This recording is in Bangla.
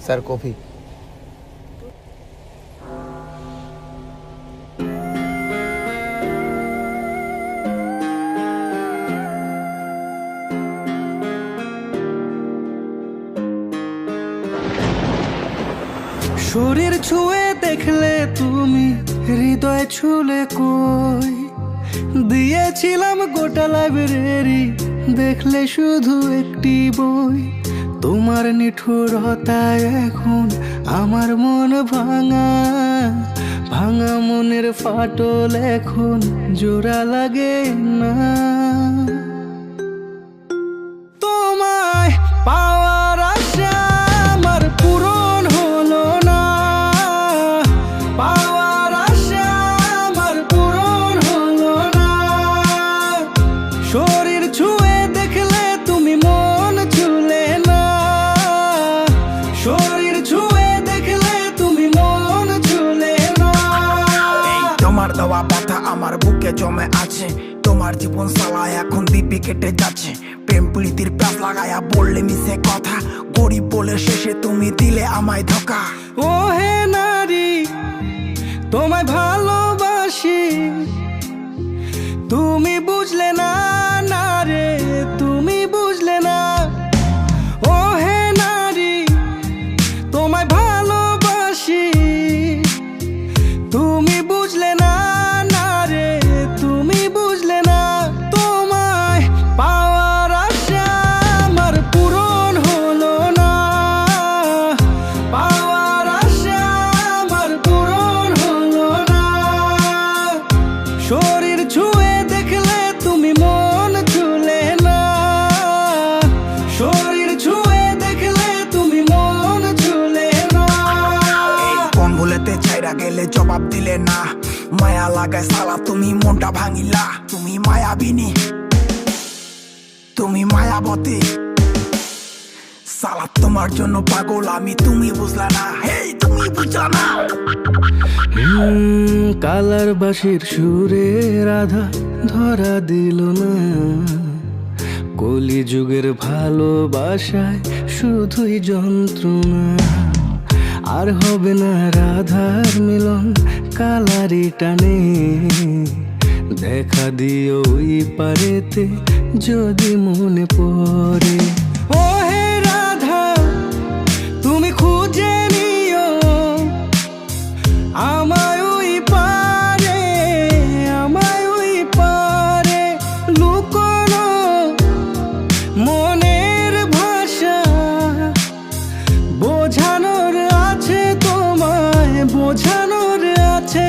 Sir coffee. শরীর ছুঁয়ে দেখলে তুমি হৃদয় ছুলে কই, দিয়েছিলাম গোটা লাইব্রেরি দেখলে শুধু একটি বই। তোমার নিঠুরতায় এখন আমার মন ভাঙা ভাঙা, মনের ফাটল এখন জোড়া লাগে না। তোমায় পাওয়ার আশা আমার পূরণ হলো না, পাওয়ার আশা আমার পূরণ হলো না। শরীর ছুঁয়ে দেখলে তুমি মন ছুলে না, শরীর ছুঁয়ে দেখলে তুমি মন ছুলে না। তোমার দেওয়া ব্যথা আমার বুকে জমে আছে, তোমার জীবন সালা এখন দিব্যি কেটে যাচ্ছে। প্রেম প্রীতির প্যাস লাগায়া বললে মিশে কথা, গরিব বলে শেষে তুমি দিলে আমায় ধোকা। ও হে নারী তোমায় ভালোবাসি, তুমি বুঝলে না, না রে তুমি বুঝলে না। ও হে নারী তোমায় ভালোবাসি, তুমি বুঝলে না, না রে তুমি বুঝলে না। তোমায় পাওয়ার আশা আমার পূরণ হলো না, পাওয়ার আশা আমার পূরণ হলো না। শরীর ছুঁয়ে দেখলে তুমি মন ছুলে না, শরীর ছুঁয়ে দেখলে তুমি মন ছুলে না। কোন ভুলেতে ছাইরা গেলে জবাব দিলে না, মায়া লাগায় সালা তুমি মনটা ভাঙিলা। তুমি মায়াবিনী, তুমি মায়াবতী, সালা তোমার জন্য পাগল আমি, তুমি বুঝলা না, হেই তুমি বুঝলা না। কালার বাঁশির সুরে রাধা ধরা দিল না, কলি যুগের ভালোবাসায় শুধুই যন্ত্রণা। আর হবে না রাধার মিলন কালারি টানে, দেখা দিও ওই পারেতে যদি মনে পড়ে। ও হে রাধা তুমি খুঁজে নিও আমায় ওই পারে, আমায় ওই পারে। লুকোনো মনের ভাষা বোঝানোর আছে তোমায়, বোঝানোর আছে।